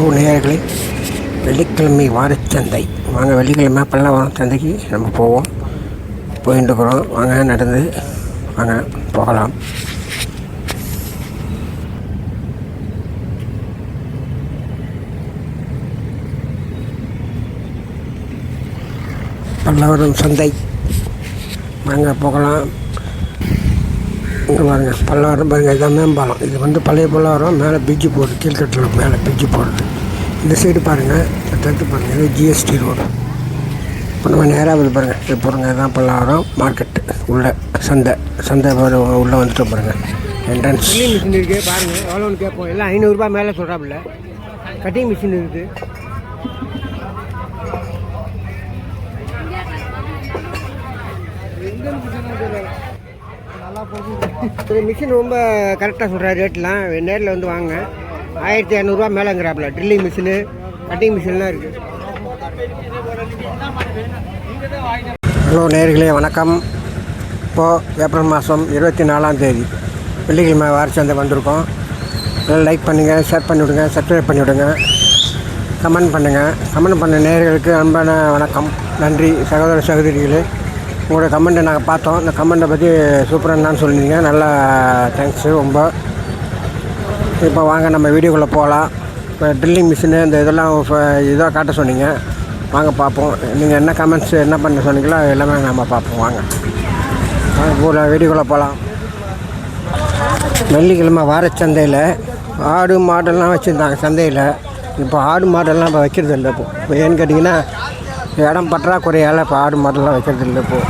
Hello நேயர்களே, வெள்ளிக்கிழமை வாரச்சந்தை. வாங்க வெள்ளிக்கிழமை பல்லவரம் சந்தைக்கு நம்ம போவோம். போயிட்டு இருக்கிறோம். வாங்க நடந்து வாங்க போகலாம். பல்லவரம் சந்தை வாங்க போகலாம். இங்கே பாருங்கள், பல்லவரம் பாருங்கள், இதான் மேம்பாலம். இது வந்து பழைய பல்லவரம். மேலே பிரிட்ஜு போடுது, கீழ்கட்டில் மேலே பிரிட்ஜு போடுது. இந்த சைடு பாருங்கள், தட்டு பாருங்கள், இது ஜிஎஸ்டி ரோடு. இப்போ நம்ம நேராக வந்து பாருங்கள், இது பாருங்கள், இதுதான் பல்லவரம் மார்க்கெட்டு. உள்ள சந்தை உள்ளே வந்துட்டு பாருங்கள். என்ட்ரன்ஸ் மிஷின் இருக்குது பாருங்கள். எவ்வளோன்னு கேட்போம். எல்லாம் 500 ரூபா மேலே சொல்கிறாப்புல. கட்டிங் மிஷின் இருக்குது. இது மிஷின் ரொம்ப கரெக்டாக சொல்கிறார். ரேட்லாம் நேரில் வந்து வாங்க. 1500 மேலேங்கிறாப்புல. ட்ரில்லிங் மிஷினு, கட்டிங் மிஷின்லாம் இருக்குது. ஹலோ நேயர்களே, வணக்கம். இப்போது ஏப்ரல் மாதம் 24ஆம் தேதி வெள்ளிக்கிழமை வாரச்சந்தை வந்திருக்கோம். எல்லாம் லைக் பண்ணுங்கள், ஷேர் பண்ணிவிடுங்க, சப்ஸ்கிரைப் பண்ணிவிடுங்க, கமெண்ட் பண்ணுங்கள். கமெண்ட் பண்ண நேயர்களுக்கு அன்பான வணக்கம், நன்றி. சகோதர சகோதரிகளே, உங்களோட கமெண்ட்டை நாங்கள் பார்த்தோம். இந்த கமெண்ட்டை பற்றி சூப்பரானு சொல்லியிருந்தீங்க. நல்லா தேங்க்ஸு ரொம்ப. இப்போ வாங்க நம்ம வீடியோக்குள்ளே போகலாம். இப்போ ட்ரில்லிங் மிஷினு இந்த இதெல்லாம் இதாக காட்ட சொன்னீங்க. வாங்க பார்ப்போம். நீங்கள் என்ன கமெண்ட்ஸ் என்ன பண்ண சொன்னீங்களோ எல்லாமே நம்ம பார்ப்போம். வாங்க வீடியோக்குள்ளே போகலாம். வெள்ளிக்கிழமை வாரச்சந்தையில் ஆடு மாடெல்லாம் வச்சுருந்தாங்க சந்தையில். இப்போ ஆடு மாடெல்லாம் இப்போ வைக்கிறது இல்லை. இப்போ ஏன்னு கேட்டிங்கன்னா இடம் பற்றாக்குறையால் இப்போ ஆடு மாடெல்லாம் வைக்கிறது இல்லை. இப்போது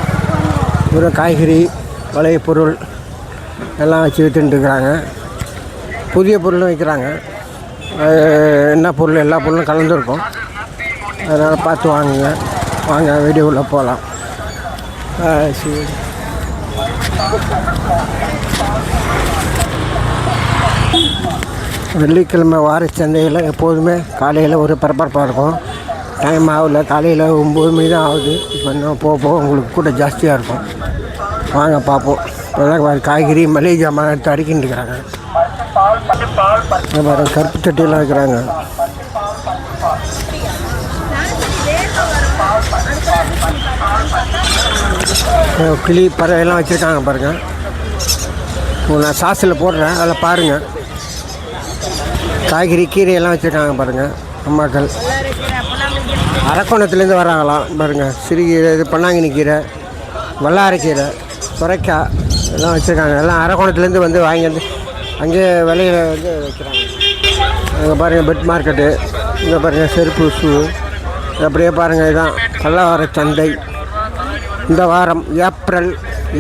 வெறும் காய்கறி, பழைய பொருள் எல்லாம் வச்சு விற்றுட்டுருக்குறாங்க. புதிய பொருளும் வைக்கிறாங்க. என்ன பொருள், எல்லா பொருளும் கலந்துருக்கும். அதனால் பார்த்து வாங்குங்க. வாங்க வீடியோக்குள்ளே போகலாம். சரி, வெள்ளிக்கிழமை வாரச்சந்தையில் எப்போதுமே காலையில் ஒரு பரபரப்பாக இருக்கும். டைம் ஆகல, காலையில் 9 மணி தான் ஆகுது. இப்போ இன்னும் போக உங்களுக்கு கூட்டம் ஜாஸ்தியாக இருக்கும். வாங்க பார்ப்போம். இப்போதான் காய்கறி, மளிகை ஜாமான் எடுத்து அடிக்கிட்டு இருக்கிறாங்க. பாருங்கள், கருப்பு சட்டியெல்லாம் வைக்கிறாங்க. கிளி பறவைலாம் வச்சுருக்காங்க பாருங்கள். நான் சாஸில் போடுறேன், அதில் பாருங்கள். காய்கறி, கீரையெல்லாம் வச்சுருக்காங்க பாருங்கள். அம்மாக்கள் அரக்கோணத்துலேருந்து வராங்களாம் பாருங்கள். சிறுகீரை, இது பொன்னாங்கண்ணி கீரை, வல்லாரைக்கீரை, சுரைக்காய் எல்லாம் வச்சுருக்காங்க. எல்லாம் அரக்கோணத்துலேருந்து வந்து வாங்கி வந்து அங்கேயே விலையில் வந்து வைக்கிறாங்க. அங்கே பாருங்கள் பெட் மார்க்கெட்டு. இங்கே பாருங்கள் செருப்பு, ஷூ. அப்படியே பாருங்கள், இதுதான் பல்லவரம் சந்தை. இந்த வாரம் ஏப்ரல்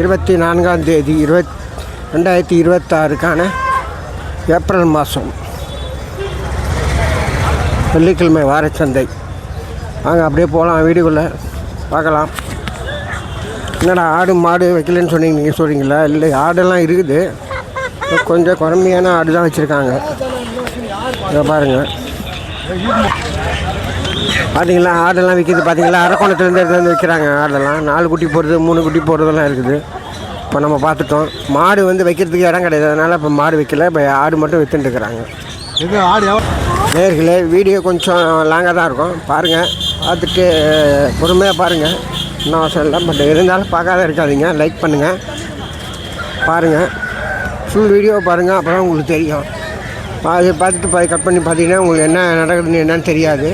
24ஆம் தேதி 2026க்கான ஏப்ரல் மாதம் வெள்ளிக்கிழமை வாரச்சந்தை. வாங்க அப்படியே போகலாம், வீடுக்குள்ளே பார்க்கலாம். என்னடா ஆடு மாடு வைக்கலன்னு சொன்னீங்க, நீங்கள் சொல்கிறீங்களா? இல்லை, ஆடெல்லாம் இருக்குது. கொஞ்சம் குறைமையான ஆடு தான் வச்சுருக்காங்க. இதை பாருங்கள், பார்த்தீங்களா ஆடெல்லாம் விற்கிது. பார்த்தீங்களா அரக்கோணத்துலேருந்து எடுத்து வைக்கிறாங்க. ஆடெல்லாம் 4 குட்டி போடுறது, 3 குட்டி போடுறதெல்லாம் இருக்குது. இப்போ நம்ம பார்த்துட்டோம். மாடு வந்து வைக்கிறதுக்கு இடம் கிடையாது, அதனால் இப்போ மாடு வைக்கல. இப்போ ஆடு மட்டும் விற்றுட்டுருக்குறாங்க. இது ஆடு நேர்களே, வீடியோ கொஞ்சம் லாங்காக தான் இருக்கும். பாருங்கள், பார்த்துட்டு பொறுமையாக பாருங்கள். இன்னும் அவசரம் இல்லை, பட் இருந்தாலும் பார்க்காத இருக்காதீங்க. லைக் பண்ணுங்கள், பாருங்கள், ஃபுல் வீடியோ பாருங்கள். அப்போ தான் உங்களுக்கு தெரியும். அது பார்த்துட்டு கட் பண்ணி பார்த்தீங்கன்னா உங்களுக்கு என்ன நடக்குதுன்னு என்னன்னு தெரியாது.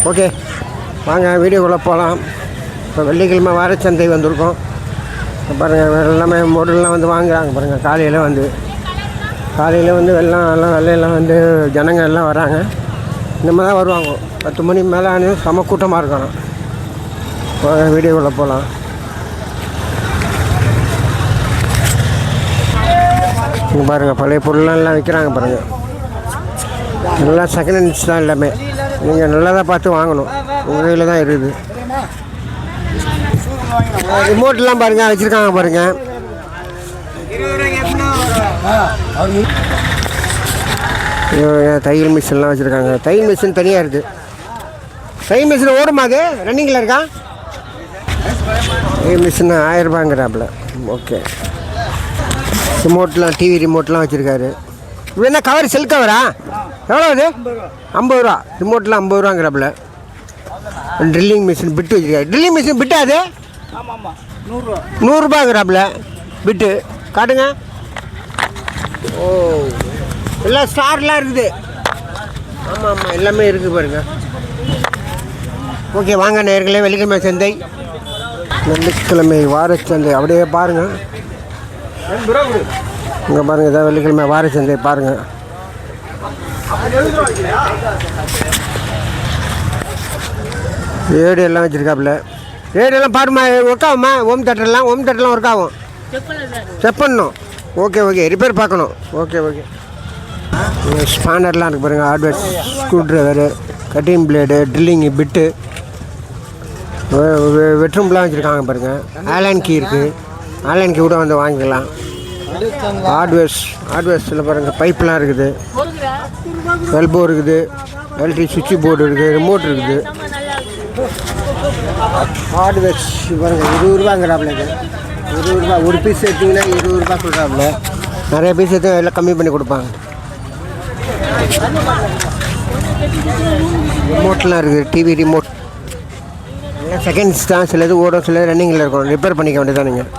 ஓகே, வாங்க வீடியோக்குள்ளே போகலாம். இப்போ வெள்ளிக்கிழமை வாரச்சந்தை வந்திருக்கோம். பாருங்கள், எல்லாமே பொருள்லாம் வந்து வாங்குறாங்க பாருங்கள். காலையில் வந்து வெள்ளையெல்லாம் வந்து ஜனங்கள் எல்லாம் வராங்க. இந்த மாதிரி தான் வருவாங்க. 10 மணி மேலே செம கூட்டமாக இருக்கணும். வீடியோக்குள்ளே போகலாம். இங்கே பாருங்கள், பழைய பொருளெல்லாம் விற்கிறாங்க பாருங்கள். எல்லாம் செகண்ட் ஹேண்ட்ஸ் தான் எல்லாமே. நீங்கள் நல்லா தான் பார்த்து வாங்கணும். உங்கள் கையில் தான் இருக்குது. ரிமோட்லாம் பாருங்கள் வச்சுருக்காங்க பாருங்கள். தையல் மிஷின்லாம் வச்சுருக்காங்க. தையல் மிஷின் தனியாக இருக்குது. தையல் மிஷின் ஓடுமா? அது ரன்னிங்கில் இருக்கா? தையல் மிஷின் 1000 ரூபாங்கிறாப்புல. ஓகே, ரிமோட்லாம், டிவி ரிமோட்லாம் வச்சுருக்காரு. இது என்ன கவர்? செல் கவரா? எவ்வளோ அது? 50 ரூபா. ரிமோட்டில் 50 ரூபாங்கிறப்பல. ட்ரில்லிங் மிஷின் பிட்டு வச்சுருக்காரு. ட்ரில்லிங் மிஷின் பிட்டா அது? 100 ரூபாங்கிறாப்புல பிட்டு. காட்டுங்க. ஓ, எல்லாம் ஸ்டார்லாம் இருக்குது. ஆமாம் எல்லாமே இருக்குது பாருங்க. ஓகே, வாங்க நேர்களே, வெள்ளிக்கிழமை சந்தை. வெள்ளிக்கிழமை வாரச்சந்தை அப்படியே பாருங்கள். இங்கே பாருங்கள், இதான் வெள்ளிக்கிழமை வாரச்சந்தை பாருங்கள். ரேடு எல்லாம் வச்சுருக்காப்புல. ரேடு எல்லாம் பாருமா, ஒர்க் ஆகுமா? ஓம் தேட்டர்லாம் ஒர்க் ஆகும். செக் பண்ணணும். ஓகே ரிப்பேர் பார்க்கணும். ஓகே ஸ்பானர்லாம் இருக்குது பாருங்கள். Hardware, screwdriver, cutting blade, drilling bit, வெட்ரூம்லாம் வச்சுருக்காங்க பாருங்கள். ஆலன் கீ இருக்குது. ஆலன் கீ கூட வந்து வாங்கிக்கலாம். ஹார்ட்வேர்ஸில் பாருங்கள், பைப்லாம் இருக்குது, எல்போ இருக்குது, எலக்ட்ரிக் சுவிட்ச் போர்டு இருக்குது, ரிமோட் இருக்குது. ஹார்ட்வேர்ஸ் பாருங்கள், 20 ரூபாங்கிறாப்புல. இது 20 ரூபா. ஒரு பீஸ் எடுத்திங்கன்னா 20 ரூபா சொல்கிறாப்புல. நிறைய பீஸ் எடுத்து எல்லாம் கம்மி பண்ணி கொடுப்பாங்க. ரிமோட்லாம் இருக்குது, டிவி ரிமோட். செகண்ட்ஸ் தான், சிலது ஓடும், சிலது ரன்னிங்கில் இருக்கும். ரிப்பேர் பண்ணிக்க வேண்டியதான் நீங்கள்.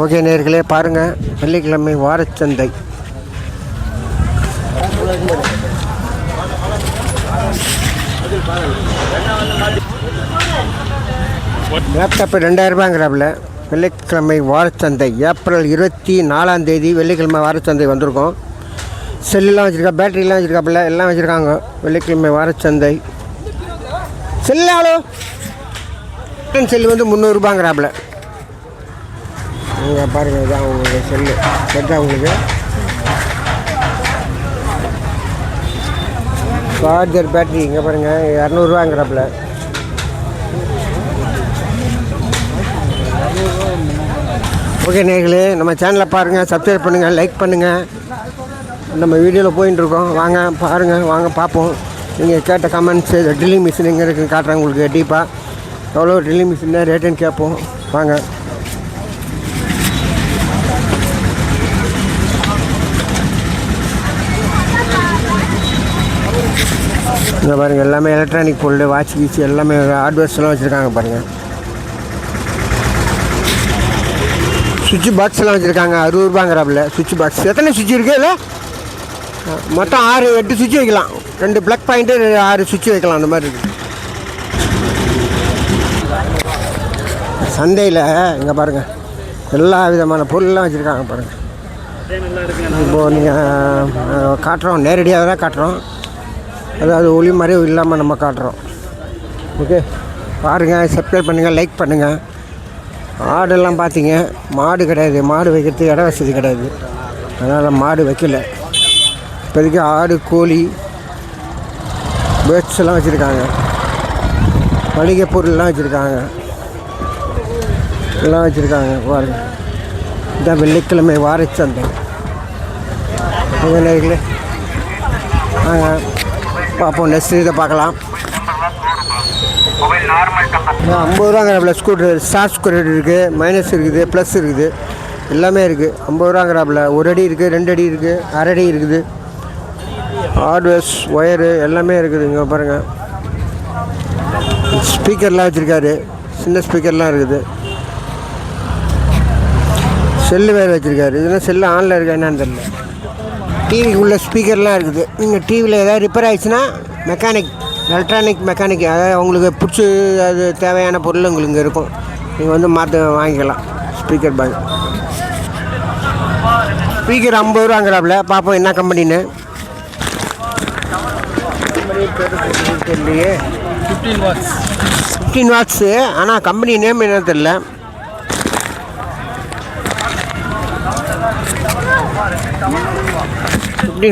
ஓகே நேர்களே, பாருங்கள் வெள்ளிக்கிழமை வாரச்சந்தை. லேப்டாப்பு 2000 ரூபாங்கிறாப்புல. வெள்ளிக்கிழமை வாரச்சந்தை ஏப்ரல் 24ஆம் தேதி வெள்ளிக்கிழமை வாரச்சந்தை வந்திருக்கோம். செல்லுலாம் வச்சுருக்கா, பேட்டரிலாம் வச்சுருக்காப்புல, எல்லாம் வச்சுருக்காங்க. வெள்ளிக்கிழமை வாரச்சந்தை. செல்லு எவ்வளோ? செல்லு வந்து 300 ரூபாங்கிறாப்புல. நீங்கள் பாருங்கள், இதான் உங்களுக்கு செல்லு செட்டா. உங்களுக்கு சார்ஜர், பேட்டரி இங்கே பாருங்கள் 200 ரூபாங்கிறாப்புல. ஓகே நேர்களே, நம்ம சேனலை பாருங்கள், சப்ஸ்கிரைப் பண்ணுங்கள், லைக் பண்ணுங்கள். நம்ம வீடியோவில் போயின்ட்டுருக்கோம். வாங்க பாருங்கள், வாங்க பார்ப்போம். நீங்கள் கேட்ட கமெண்ட்ஸு, ட்ரில்லிங் மிஷின் எங்கே இருக்குதுன்னு காட்டுறேன் உங்களுக்கு. டீப்பாக எவ்வளோ ட்ரில்லிங் மிஷின் ரேட்டுன்னு கேட்போம். வாங்க. இங்கே பாருங்கள், எல்லாமே எலக்ட்ரானிக் பொருள், வாட்ச் கீச்சு எல்லாமே ஹார்ட்வேர்ஸ்லாம் வச்சுருக்காங்க பாருங்கள். சுவிட்சு பாக்ஸ்லாம் வச்சுருக்காங்க. 60 ரூபாங்கிறாப்புல சுவிட்ச் பாக்ஸ். எத்தனை சுவிட்ச் இருக்குது இல்லை? மொத்தம் 6-8 சுவிட்ச் வைக்கலாம். 2 ப்ளக் பாயிண்ட்டு 6 சுவிட்ச் வைக்கலாம். அந்த மாதிரி இருக்குது சந்தையில். இங்கே பாருங்கள், எல்லா விதமான பொருள்லாம் வச்சுருக்காங்க பாருங்கள். இப்போது நீங்கள் காட்டுறோம், நேரடியாக தான் காட்டுறோம். அதாவது ஒளி மறைவு இல்லாமல் நம்ம காட்டுறோம். ஓகே, பாருங்கள், சப்ஸ்கிரைப் பண்ணுங்கள், லைக் பண்ணுங்கள். ஆடெல்லாம் பார்த்தீங்க, மாடு கிடையாது. மாடு வைக்கிறதுக்கு இட வசதி கிடையாது, அதனால் மாடு வைக்கல. இப்போதைக்கு ஆடு, கோழி, பேர்ட்ஸ் எல்லாம் வச்சுருக்காங்க. மளிகை பொருள்லாம் வச்சுருக்காங்க, எல்லாம் வச்சுருக்காங்க பாருங்கள். இதான் வெள்ளிக்கிழமை வாரச்சந்தை. நேர்களே வாங்க பார்ப்போம். நெக்ஸ்ட் இதை பார்க்கலாம். 50 ரூபாங்கிறாப்புல. Screwdriver, star screwdriver இருக்குது, மைனஸ் இருக்குது, ப்ளஸ் இருக்குது, எல்லாமே இருக்குது. 50 ரூபாங்கிறாப்புல. 1 அடி இருக்குது, 2 அடி இருக்குது, 1/2 அடி இருக்குது. ஹார்ட்வேர்ஸ், ஒயரு எல்லாமே இருக்குது. இங்கே பாருங்கள், ஸ்பீக்கர்லாம் வச்சுருக்காரு, சின்ன ஸ்பீக்கர்லாம் இருக்குது. செல்லு வேறு வச்சுருக்காரு. இதெல்லாம் செல்லு ஆனில் இருக்கா என்னன்னு தெரியல. டிவிக்கு உள்ள ஸ்பீக்கர்லாம் இருக்குது. நீங்கள் டிவியில் ஏதாவது ரிப்பேர் ஆகிடுச்சுன்னா மெக்கானிக், எலக்ட்ரானிக் மெக்கானிக், அதாவது உங்களுக்கு பிடிச்சி அது தேவையான பொருள் உங்களுக்கு இங்கே இருக்கும். நீங்கள் வந்து மாற்ற வாங்கிக்கலாம். ஸ்பீக்கர் பேக், ஸ்பீக்கர் 50 ரூபாங்கிறாப்புல. பார்ப்போம் என்ன கம்பெனின்னு. தெரியலையே. 15 வாட்ஸு. ஆனால் கம்பெனி நேம் என்னன்னு தெரியல.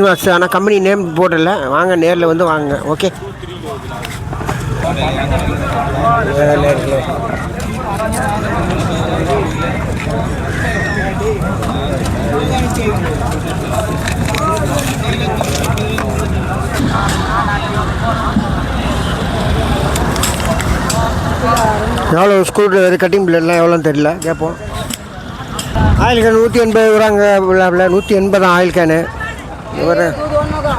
வாட்ஸ், ஆனால் கம்பெனி நேம் போடல. வாங்க, நேரில் வந்து வாங்க. ஓகே, எவ்வளோ ஸ்க்ரூ ட்ரைவர், கட்டிங் பிளேட்லாம் எவ்வளோன்னு தெரியல, கேட்போம். ஆயில் கேன் 180 ரூபாங்க. 180 ஆயில் கேனு.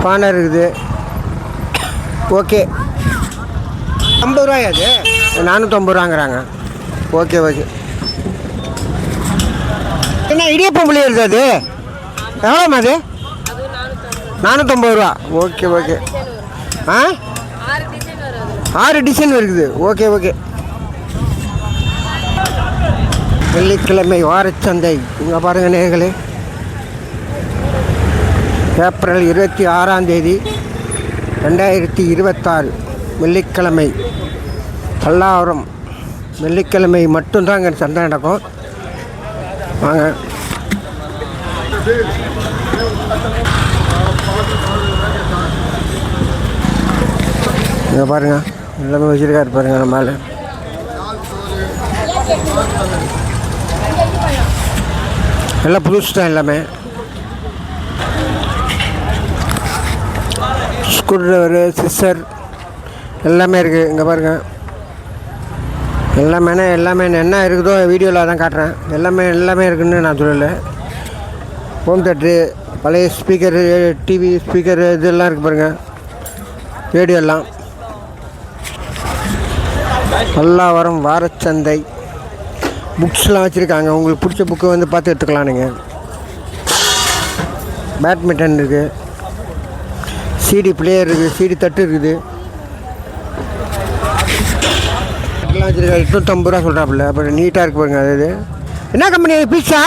பானை இருக்குது. ஓகே, 50 ரூபாயா அது? 450 ரூபாங்கிறாங்க. Okay okay. என்ன இடியப்பம் புளி இருக்குது அது? எவ்வளோம்மா அது? 450 ரூபா. Okay okay. ஆ 6 டிசைன் இருக்குது. Okay okay. வெள்ளிக்கிழமை வாரச்சந்தை. இங்கே பாருங்கள் நேயர்களே, ஏப்ரல் 26ஆம் தேதி 2026 வெள்ளிக்கிழமை. பல்லாவரம் வெள்ளிக்கிழமை மட்டும்தான் அங்கே சந்தை நடக்கும். வாங்க. இங்கே பாருங்கள், எல்லாமே வச்சுருக்காரு பாருங்கள். நம்ம மேலே எல்லாம் புதுசு தான். எல்லாமே ஸ்க்ரூ ட்ரைவரு, சிஸ்ஸர் எல்லாமே இருக்குது. இங்கே பாருங்கள், எல்லாமே என்ன இருக்குதோ வீடியோவில் தான் காட்டுறேன். எல்லாமே இருக்குதுன்னு நான் சொல்லலை. ஹோம் தேட்ரு, பழைய ஸ்பீக்கரு, டிவி ஸ்பீக்கரு இதெல்லாம் இருக்குது பாருங்கள். ரேடியோ எல்லாம். பல்லாவரம் வாரச்சந்தை. புக்ஸ்லாம் வச்சுருக்காங்க. உங்களுக்கு பிடிச்ச புக்கு வந்து பார்த்து எடுத்துக்கலாம் நீங்கள். பேட்மிண்டன் இருக்குது, சிடி பிளேயர் இருக்குது, சிடி தட்டு இருக்குது. எல்லாம் வச்சுருக்காரு. 850 ரூபா சொல்கிறாப்புல. அப்புறம் நீட்டாக இருக்கு பாருங்க. அது என்ன கம்பெனி? பீட்சா.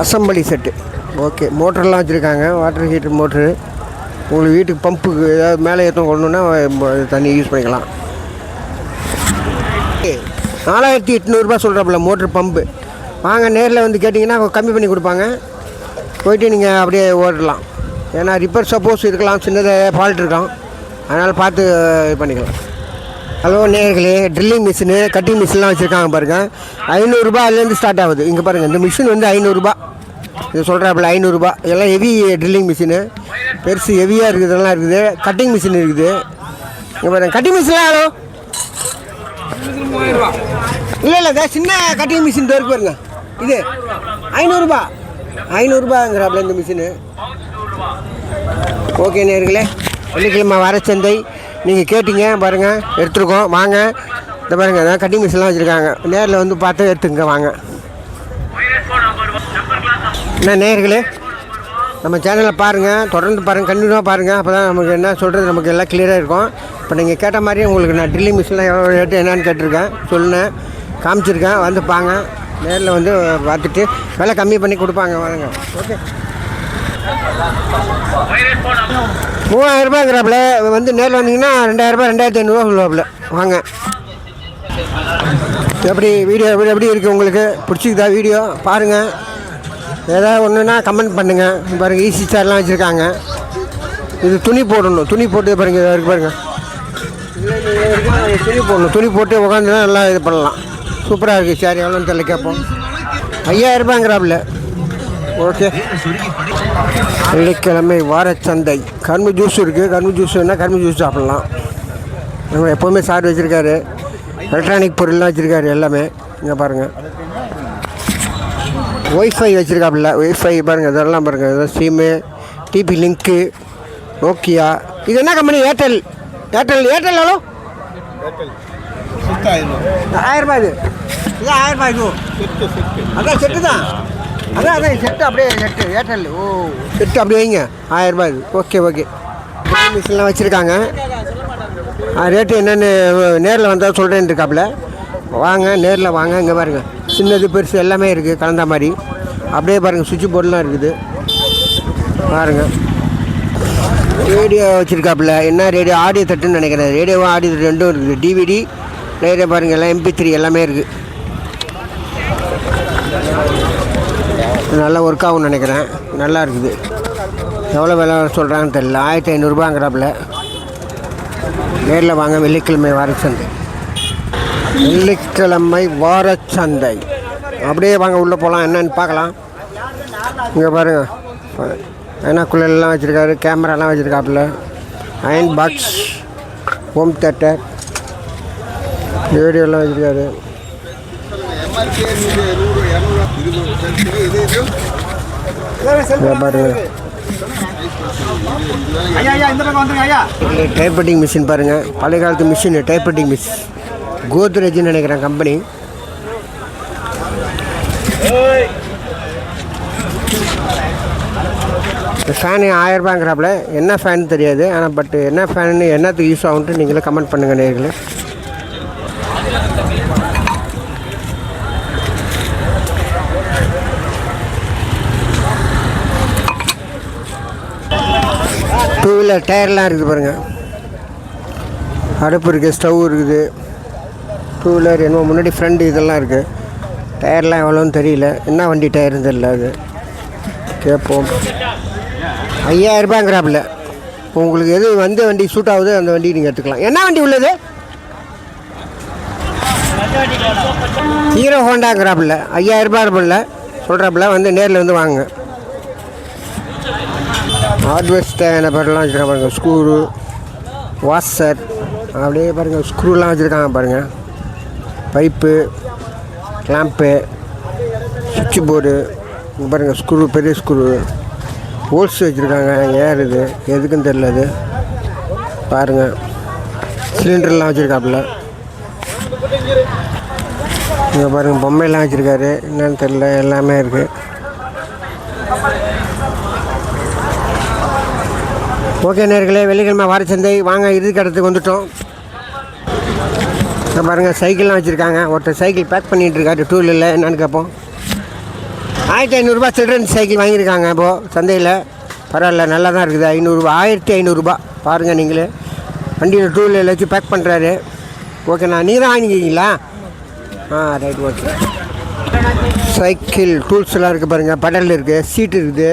Assembly set. ஓகே. மோட்டர்லாம் வச்சுருக்காங்க. Water heater motor. உங்களுக்கு வீட்டுக்கு பம்புக்கு ஏதாவது மேலே ஏற்றம் கொள்ளணுன்னா தண்ணி யூஸ் பண்ணிக்கலாம். 4800 ரூபா சொல்கிறாப்புல மோட்ரு பம்பு. வாங்க, நேரில் வந்து கேட்டிங்கன்னா கம்மி பண்ணி கொடுப்பாங்க. போயிட்டு நீங்கள் அப்படியே ஓடலாம். ஏன்னா ரிப்பேர் சப்போஸ் இருக்கலாம், சின்னதாக ஃபால்ட் இருக்கலாம். அதனால் பார்த்து இது பண்ணிக்கலாம். ஹலோ நேயர்களே, ட்ரில்லிங் மிஷினு, கட்டிங் மிஷின்லாம் வச்சுருக்காங்க பாருங்கள். 500 ரூபாயிலேருந்து ஸ்டார்ட் ஆகுது. இங்கே பாருங்கள், இந்த மிஷின் வந்து 500 ரூபா. இது சொல்கிறாப்புல 500 ரூபா. எல்லாம் ஹெவி ட்ரில்லிங் மிஷினு, பெருசு ஹெவியாக இருக்குது. இதெல்லாம் இருக்குது. கட்டிங் மிஷின் இருக்குது. இங்கே பாருங்கள், கட்டிங் மிஷின்லாம் ஹலோ இல்லை சின்ன கட்டிங் மிஷின் இருக்கு பாருங்க. இது 500 ரூபா. 500 ரூபாங்கிறாப்புல இந்த மிஷினு. ஓகே நேயர்களே, வெள்ளிக்கிழமை வாரச்சந்தை நீங்கள் கேட்டிங்க பாருங்கள், எடுத்துருக்கோம். வாங்க, இந்த பாருங்கள், அதான் கட்டிங் மிஷின்லாம் வச்சுருக்காங்க. நேரில் வந்து பார்த்து எடுத்துங்க. வாங்க. என்ன நேயர்களே, நம்ம சேனலை பாருங்கள், தொடர்ந்து பாருங்கள், கண்டினியூவாக பாருங்கள். அப்போ தான் நமக்கு என்ன சொல்கிறது நமக்கு எல்லாம் கிளியராக இருக்கும். இப்போ நீங்கள் கேட்ட மாதிரியே உங்களுக்கு நான் ட்ரில்லிங் மிஷின்லாம் எவ்வளோ ரேட்டு என்னன்னு கேட்டிருக்கேன், சொன்னேன், காமிச்சிருக்கேன். வந்து பாங்க, நேரில் வந்து பார்த்துட்டு விலை கம்மி பண்ணி கொடுப்பாங்க. வாங்க. ஓகே. 3000 ரூபாய்ங்கிறாப்புல. வந்து நேரில் வந்தீங்கன்னா 2000 ரூபாய் 2500 சொல்லுவாப்புல. வாங்க. எப்படி வீடியோ எப்படி இருக்குது உங்களுக்கு? பிடிச்சிக்குதா வீடியோ? பாருங்கள். ஏதாவது ஒன்றுனா கமெண்ட் பண்ணுங்கள். பாருங்கள், ஈஸி சேர்லாம் வச்சுருக்காங்க. இது துணி போடணும். துணி போட்டு பாருங்கள், இருக்கு பாருங்கள். துணி போடணும். துணி போட்டு உட்காந்துனா நல்லா இது பண்ணலாம். சூப்பராக இருக்குது. சேர் எவ்வளோன்னு தெரியல கேட்போம். 5000 ரூபாய்ங்கிறாப்புல. ஓகே. வெள்ளிக்கிழமை வாரச்சந்தை. கரும்பு ஜூஸ் இருக்குது. கரும்பு ஜூஸ் வேணால் கரும்பு ஜூஸ் சாப்பிட்லாம். நம்ம எப்போவுமே சார் வச்சுருக்காரு. எலக்ட்ரானிக் பொருள்லாம் வச்சுருக்காரு எல்லாமே. இங்கே பாருங்கள், ஒய்ஃபை வச்சுருக்காப்புல. ஒய்ஃபை பாருங்கள், இதெல்லாம் பாருங்கள். இதெல்லாம் ஸ்டீமு, டிபி லிங்க்கு, நோக்கியா. இது என்ன கம்பெனி? ஏர்டெல். எவ்வளோ? 1000 ரூபாய். இது 1000 ரூபாய். இது அதான் செட்டு தான். அதான் செட்டு. அப்படியே செட்டு ஏர்டெல். ஓ, செட்டு அப்படியே வைங்க. 1000 ரூபாய். இது ஓகே. மிஷின்லாம் வச்சுருக்காங்க. ரேட்டு என்னென்னு நேரில் வந்தால் சொல்கிறேன்னு இருக்காப்புல. வாங்க, நேரில் வாங்க. இங்கே பாருங்கள், சின்னது பெருசு எல்லாமே இருக்குது கலந்த மாதிரி. அப்படியே பாருங்கள், சுவிட்ச் போர்டெலாம் இருக்குது பாருங்கள். ரேடியோ வச்சுருக்காப்புல. என்ன ரேடியோ? ஆடியோ தட்டுன்னு நினைக்கிறேன். ரேடியோவும் ஆடியோ தட்டு ரெண்டும் இருக்குது. டிவிடி ரேடியோ பாருங்கள், எல்லாம் MP3 எல்லாமே இருக்குது. நல்லா ஒர்க் ஆகும்னு நினைக்கிறேன். நல்லா இருக்குது. எவ்வளோ விலை சொல்கிறாங்கன்னு தெரியல. 1500 ரூபாங்கிறாப்புல. நேரில் வாங்க. வெள்ளிக்கிழமை வாரச்சந்தை. வெள்ளிக்கிழமை வாரச்சந்தை. அப்படியே வாங்க, உள்ளே போகலாம், என்னன்னு பார்க்கலாம். இங்கே பாருங்கள், ஐனாக்குள்ளெல்லாம் வச்சுருக்காரு. கேமராலாம் வச்சுருக்காப்புல. அயன் பாக்ஸ், ஹோம் தேட்டர், ரேடியோலாம் வச்சுருக்காரு. பாருங்க டைப்ரைட்டிங் மிஷின் பாருங்கள், பழைய காலத்து மிஷின் டைப்ரைட்டிங் மிஷின், கோத்ரேஜ்னு நினைக்கிறேன் கம்பெனி. ஃபேனு 1000 ரூபாங்கிறாப்புல, என்ன ஃபேன் தெரியாது, ஆனால் பட் என்ன ஃபேனு என்னத்துக்கு யூஸ் ஆகுன்ட்டு நீங்களே கமெண்ட் பண்ணுங்கள் நேயர்களே. டூ வீலர் டயர்லாம் இருக்குது பாருங்கள், அடுப்பு இருக்குது, ஸ்டவ் இருக்குது, டூ வீலர் என்னமோ முன்னாடி ஃப்ரெண்டு இதெல்லாம் இருக்குது. டயர்லாம் எவ்வளோன்னு தெரியல, என்ன வண்டி டயர்னு தெரியல, அது கேட்போம். 5000 ரூபாங்கிறாப்புல, உங்களுக்கு எது வந்து வண்டி சூட் ஆகுது அந்த வண்டி நீங்கள் எடுத்துக்கலாம். என்ன வண்டி உள்ளது? ஹீரோ ஹோண்டாங்கிறாப்புல, 5000 ரூபாய் இருப்பில்ல சொல்கிறாப்புல, வந்து நேரில் வந்து வாங்க. ஹார்ட்வேர்ஸ் தேவையான பொருள்லாம் வச்சுருக்காங்க பாருங்கள், ஸ்க்ரூ, வாஷர், அப்படியே பாருங்கள் ஸ்க்ரூலாம் வச்சுருக்காங்க பாருங்கள், பைப்பு, கிளாம்ப்பு, சுவிட்சு போர்டு, இங்கே பாருங்கள் ஸ்க்ரூ, பெரிய ஸ்க்ரூ, ஹோல்ஸ் வச்சுருக்காங்க. ஏறுது எதுக்குன்னு தெரியல, அது பாருங்கள் சிலிண்டர்லாம் வச்சுருக்காப்புல. இங்கே பாருங்கள் பொம்மையெல்லாம் வச்சுருக்காரு, என்னன்னு தெரியல, எல்லாமே இருக்குது. ஓகே நேர்களே, வெள்ளிக்கிழமை வாரச்சந்தை வாங்க, இறுதி கடத்துக்கு வந்துட்டோம். பாருங்கள் சைக்கிள்லாம் வச்சுருக்காங்க, ஒருத்தர் சைக்கிள் பேக் பண்ணிகிட்டு இருக்காரு, டூ வீலரில். என்னென்னு கேட்போம். 1500 சில்ட்ரன்ஸ் சைக்கிள் வாங்கியிருக்காங்க இப்போது சந்தையில். பரவாயில்ல, நல்லா தான் இருக்குது. 500, 1500 பாருங்கள் நீங்களே. வண்டியில் டூ வீலரில் வச்சு பேக் பண்ணுறாரு. ஓகேண்ணா, நீங்கள் தான் வாங்கிக்கிங்களா? Right, okay. சைக்கிள் டூல்ஸ்லாம் இருக்குது பாருங்கள், படல் இருக்குது, சீட்டு இருக்குது,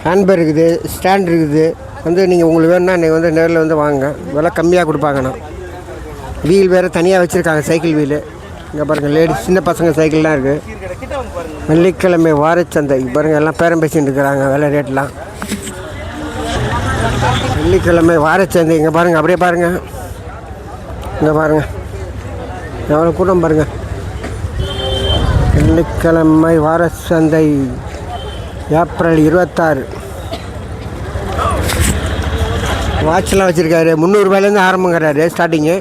ஹேண்ட்பேர் இருக்குது, ஸ்டாண்ட் இருக்குது. வந்து நீங்கள் உங்களுக்கு வேணுன்னா நீங்கள் வந்து நேரில் வந்து வாங்க, விலை கம்மியாக கொடுப்பாங்கண்ணா. வீல் வேறு தனியாக வச்சுருக்காங்க, சைக்கிள் வீலு. இங்கே பாருங்கள் லேடிஸ் சின்ன பசங்க சைக்கிள்லாம் இருக்குது. வெள்ளிக்கிழமை வாரச்சந்தை பாருங்கள், எல்லாம் பேரம் பேசிகிட்டு இருக்கிறாங்க விலை ரேட்லாம். வெள்ளிக்கிழமை வாரச்சந்தை இங்கே பாருங்கள், அப்படியே பாருங்கள், இங்கே பாருங்கள் எவ்வளோ கூட்டம் பாருங்கள். வெள்ளிக்கிழமை வாரச்சந்தை ஏப்ரல் 26. வாட்செலாம் வச்சுருக்காரு, 300 ரூபாயிலேருந்து ஆரம்பங்கிறாரு ஸ்டார்டிங்கு.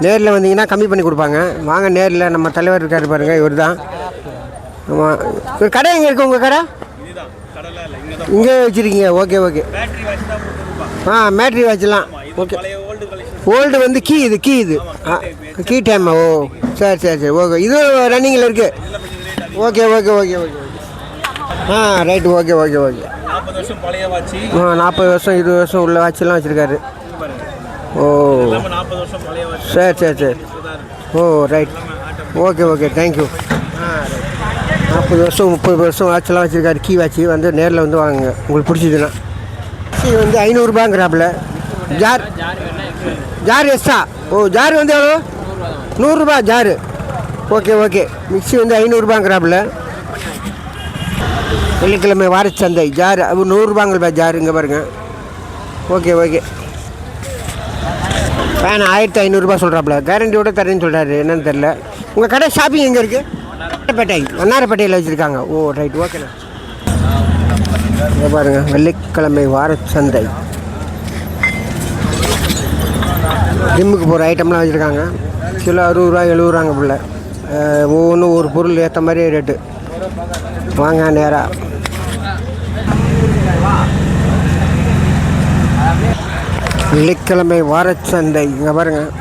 நேரில் வந்தீங்கன்னா கம்மி பண்ணி கொடுப்பாங்க. வாங்க நேரில், நம்ம தலைவர் இருக்கார் பாருங்கள், இவர் தான். ஆமாம், ஒரு கடை எங்கே இருக்குது உங்கள் கடை? இங்கே வச்சுருக்கீங்க, ஓகே ஓகே. பேட்ரி வச்சுலாம், ஓகே. ஓல்டு வந்து கீ இது கீ டைம். ஓ சரி சரி சரி, ஓகே. இது ரன்னிங்கில் இருக்குது. Okay okay okay okay. Right, okay okay okay. 40 வருஷம் பழைய வாட்சி. 40 வருஷம் 20 வருஷம் உள்ள வாட்செல்லாம் வச்சுருக்காரு. ஓ சரி சரி சரி. ஓ ரைட், ஓகே ஓகே, தேங்க்யூ. 40 வருஷம் 30 வருஷம் வாட்செல்லாம் வச்சுருக்காரு, கீ வாட்சி. வந்து நேரில் வந்து வாங்குங்க உங்களுக்கு பிடிச்சதுன்னா. மிக்சி வந்து 500 ரூபாங்கிறாப்புல. Jar extra. ஓ ஜார் வந்து எவ்வளோ? 100 ரூபா ஜாரு. Okay okay. மிக்சி வந்து 500 ரூபாங்கிறாப்புல. வெள்ளிக்கிழமை வாரச்சந்தை ஜார் 100 ரூபாங்க ஜார். இங்கே பாருங்கள், ஓகே ஓகே. ஃபேன் 1500 சொல்கிறாப்புல, கேரண்டியோட தரேன்னு சொல்கிறாரு, என்னன்னு தெரில. உங்கள் கடை ஷாப்பிங் எங்கே இருக்குது? வண்ணாரப்பேட்டையில் வச்சுருக்காங்க. ஓ ரைட், ஓகேண்ணா. இங்கே பாருங்கள் வெள்ளிக்கிழமை வாரச்சந்தை. ஜிம்முக்கு போகிற ஐட்டம்லாம் வச்சுருக்காங்க. கிலோ 60 ரூபா 70 ரூபாங்க பிள்ளை. ஒவ்வொன்றும் ஒரு பொருள் ஏற்ற மாதிரி ரேட்டு. வாங்க நேராக. வெள்ளிக்கிழமை வாரச்சந்தை. இங்கே பாருங்கள்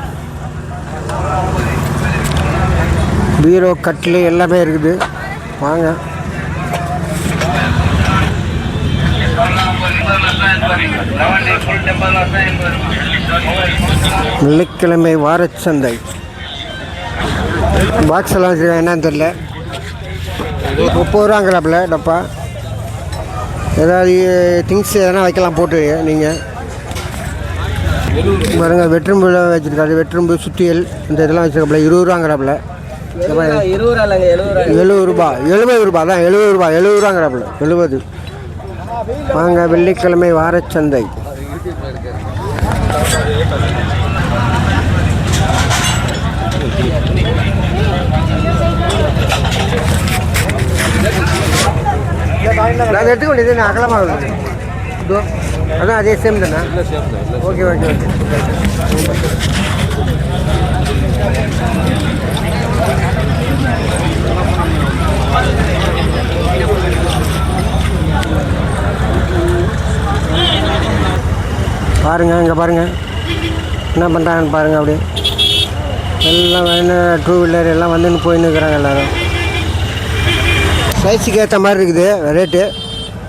பீரோ, கட்டில் எல்லாமே இருக்குது. வாங்க. வெள்ளிக்கிழமை வாரச்சந்தை. பாக்ஸ் எல்லாம் வச்சுருக்கேன், என்னன்னு தெரியல. 30 ரூபாங்கிறாப்புல டப்பா. ஏதாவது திங்ஸ் எதனா வைக்கலாம் போட்டு நீங்கள் பாருங்கள். வெற்றும்புலாம் வச்சுருக்காரு, வெற்றும்பு சுத்தியல் இந்த இதெல்லாம் வச்சுருக்காப்புல. 20 ரூபாங்கிறாப்புல. 70 ரூபா 70 ரூபா தான், 70 ரூபா 70 ரூபாங்கிறாப்புல. 70. வாங்க வெள்ளிக்கிழமை வாரச்சந்தை. அதை எடுத்துக்க வேண்டியது நான் அகலமாக இருக்குது இதோ அதான் அதே சேம் தானே ஓகே ஓகே ஓகே பாருங்கள் இங்கே பாருங்கள் என்ன பண்ணுறாங்கன்னு பாருங்கள் அப்படியே எல்லாம் வேணும் டூ வீலர் எல்லாம் வந்துன்னு போயின்னு இருக்கிறாங்க எல்லோரும் சைஸுக்கு ஏற்ற மாதிரி இருக்குது ரேட்டு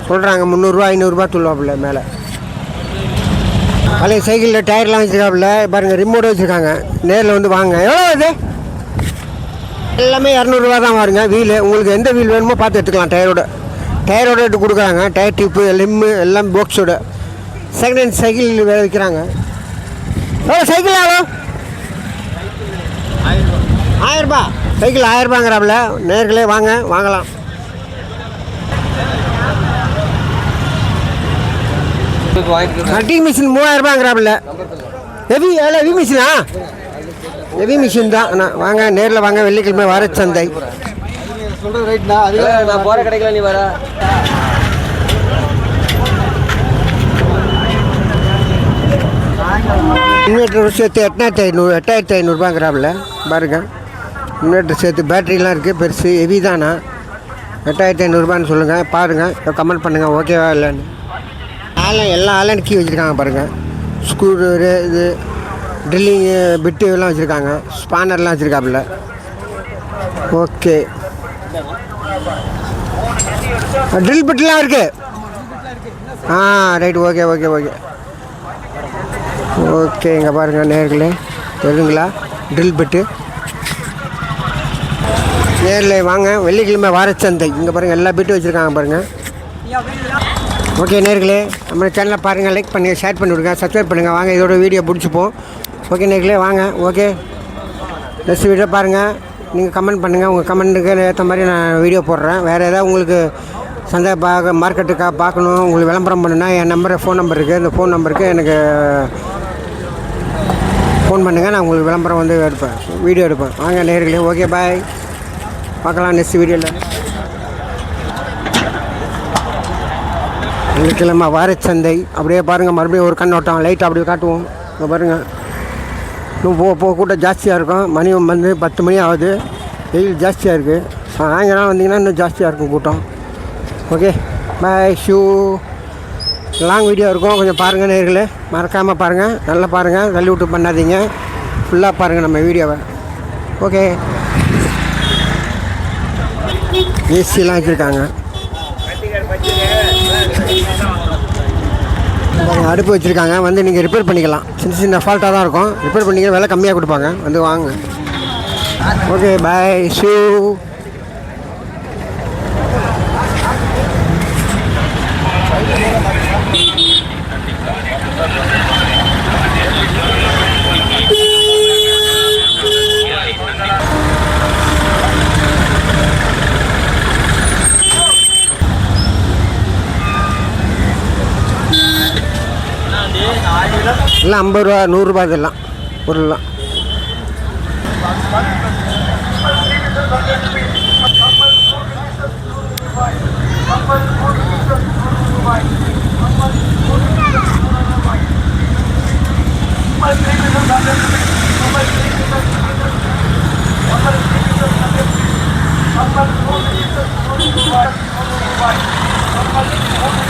சொல்கிறாங்க 300 500 சொல்லுவாப்புல மேலே பழைய சைக்கிளில் டயர்லாம் வச்சுருக்காப்புல பாருங்கள் ரிமோட் வச்சுருக்காங்க நேரில் வந்து வாங்க எவ்வளோ இது எல்லாமே 200 தான் பாருங்க வீலு உங்களுக்கு எந்த வீல் வேணுமோ பார்த்து எடுத்துக்கலாம் டயரோட எடுத்து கொடுக்குறாங்க டயர் டியூப்பு லிம்மு எல்லாம் பாக்ஸோட செகண்ட் ஹேண்ட் சைக்கிள் வேறு விற்கிறாங்க எவ்வளோ சைக்கிள் ஆகும் 1000 சைக்கிள் 1000 நேர்களே வாங்க வாங்கலாம் கட்டிங் மிஷின் 3000 ஹெவி மிஷினா ஹெவி மிஷின் தான் அண்ணா வாங்க நேரில் வாங்க வெள்ளிக்கிழமை வாரச்சந்தை சொல்கிற ரைட்ண்ணா அதுக்கு நான் போகிற கடைக்கல நீ வர இன்வெர்டர் சேர்த்து 8500 பாருங்க இன்வெர்டர் சேர்த்து பேட்டரிலாம் இருக்குது பெருசு ஹெவி தானா 8500 சொல்லுங்கள் பாருங்கள் கமெண்ட் பண்ணுங்கள் ஓகேவா இல்லைன்னு எல்லா ஆன்லைன் கீ வச்சுருக்காங்க பாருங்கள் ஸ்க்ரூ இது ட்ரில்லிங்கு பிட்டு எல்லாம் வச்சுருக்காங்க ஸ்பானர்லாம் வச்சுருக்காப்புல ஓகே ட்ரில் பிட்டுலாம் இருக்குது right okay okay okay okay இங்கே பாருங்கள் நேர்களே தெரியுங்களா ட்ரில் பிட்டு நேரில் வாங்க வெள்ளிக்கிழமை வாரச்சந்தை இங்கே பாருங்கள் எல்லா பிட்டும் வச்சுருக்காங்க பாருங்கள் ஓகே நேர்களே நம்ம சேனலை பாருங்கள் லைக் பண்ணுங்கள் ஷேர் பண்ணி விடுங்க சப்ஸ்கிரைப் பண்ணுங்கள் வாங்க இதோட வீடியோ பிடிச்சிப்போம் ஓகே நேர்களே வாங்க ஓகே நெக்ஸ்ட் வீடியோ பாருங்கள் நீங்கள் கமெண்ட் பண்ணுங்கள் உங்கள் கமெண்ட்டுக்கு ஏற்ற மாதிரி நான் வீடியோ போடுறேன் வேறு ஏதாவது உங்களுக்கு சந்தை மார்க்கெட்டுக்காக பார்க்கணும் உங்களுக்கு விளம்பரம் பண்ணுன்னா என் ஃபோன் நம்பர் இருக்குது இந்த ஃபோன் நம்பருக்கு எனக்கு ஃபோன் பண்ணுங்கள் நான் உங்களுக்கு விளம்பரம் வந்து எடுப்பேன் வீடியோ எடுப்பேன் வாங்க நேர்களே ஓகே பாய் பார்க்கலாம் நெக்ஸ்ட் வீடியோவில் வெள்ளிக்கிழமை வாரச்சந்தை அப்படியே பாருங்கள் மறுபடியும் ஒரு கண்ணோட்டம் லைட் அப்படியே காட்டுவோம் இங்கே பாருங்கள் இன்னும் போக கூட்டம் ஜாஸ்தியாக இருக்கும் மணி வந்து 10 மணி ஆகுது வெயில் ஜாஸ்தியாக இருக்குது சாயங்காலம் வந்தீங்கன்னா இன்னும் ஜாஸ்தியாக இருக்கும் கூட்டம் okay bye shoe long video இருக்கும் கொஞ்சம் பாருங்கள் நேர்களே மறக்காமல் பாருங்கள் நல்லா பாருங்கள் தள்ளி விட்டு பண்ணாதீங்க ஃபுல்லாக பாருங்கள் நம்ம வீடியோவை ஓகே ஏசிலாம் வச்சுருக்காங்க அடுப்பு வச்சுருக்காங்க வந்து நீங்கள் ரிப்பேர் பண்ணிக்கலாம் சின்ன ஃபால்ட்டாக தான் இருக்கும் ரிப்பேர் பண்ணிக்க விலை கம்மியாக கொடுப்பாங்க வந்து வாங்க ஓகே பாய் ஷூ எல்லாம் 50 ரூபா 100 ரூபா இதெல்லாம் பொருள்லாம் Thank you.